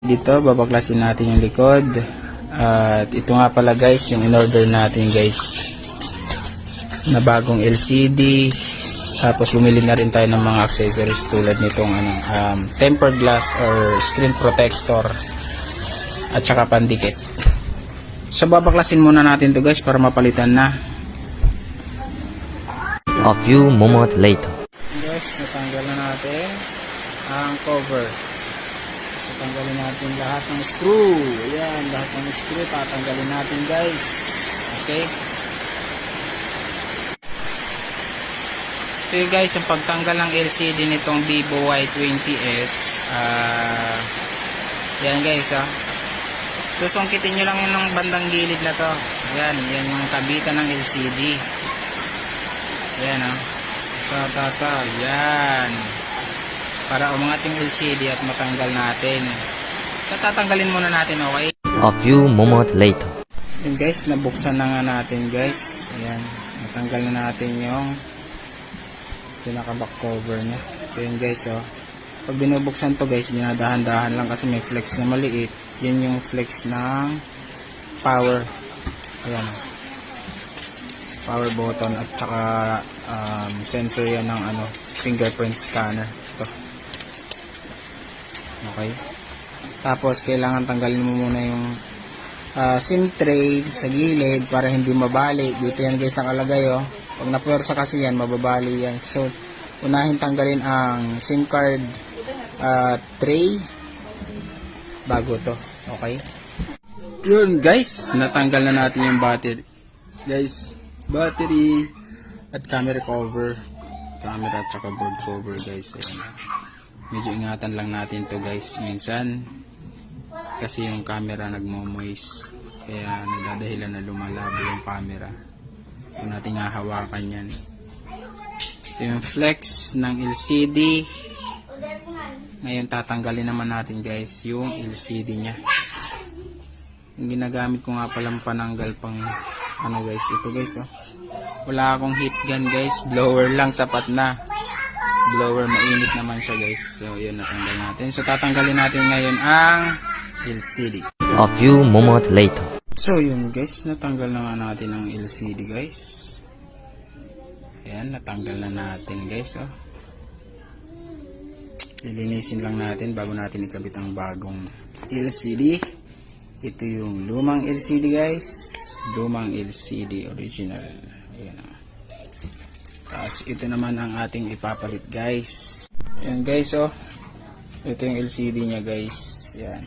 Dito babaklasin natin yung likod. At ito nga pala guys yung in-order natin guys na bagong LCD. Tapos bumili na rin tayo ng mga accessories tulad nitong tempered glass or screen protector at saka pandikit. So babaklasin muna natin to guys para mapalitan na. A few moments later. Guys, natanggal na natin ang cover. Tatanggalin natin lahat ng screw. Ayan, lahat ng screw tatanggalin natin guys. Okay. So yun guys, yung pagtanggal ng LCD nitong Vivo Y20s. Yan guys susungkitin nyo lang yun ng bandang gilid na to. Ayan, yan yung kabitan ng LCD. Ayan yan. Para umangat yung LCD at matanggal natin. So tatanggalin muna natin, okay? A few moments later. Yun guys, nabuksan na nga natin guys. Ayan, natanggal na natin yung pinaka-back cover nya. Ito yun guys Pag binubuksan to guys, dinadahan-dahan lang kasi may flex na maliit. Yan yung flex ng power. Ayan. Power button at saka sensor yan ng fingerprint scanner. Ito. Okay. Tapos kailangan tanggalin mo muna yung SIM tray sa gilid para hindi mabali. Dito yan guys nakalagay Pag napuwersa kasi yan, mababali yan. So, unahin tanggalin ang SIM card tray bago to. Okay? Yun guys, natanggal na natin yung battery. Guys, battery at camera cover. Camera at saka board cover guys. Ayan. Medyo ingatan lang natin to guys. Minsan, kasi yung camera nagmo-moist. Kaya nadadahilan na lumalabo yung camera. Kung natin hahawakan yan. Ito yung flex ng LCD. Ngayon tatanggalin naman natin guys yung LCD nya. Yung ginagamit ko nga palang pananggal pang guys. Ito guys wala akong heat gun guys. Blower lang sapat na. Blower mainit naman siya guys. So yun, natanggal natin. So tatanggalin natin ngayon ang LCD. A few moments later. So yun guys, natanggal na nga natin ang LCD guys. Ayan, natanggal na natin guys Lilinisin lang natin bago natin ikabit ang bagong LCD. Ito yung lumang LCD guys. Lumang LCD original. Ayan Tapos ito naman ang ating ipapalit guys. Ayan guys ito yung LCD nya guys. Ayan.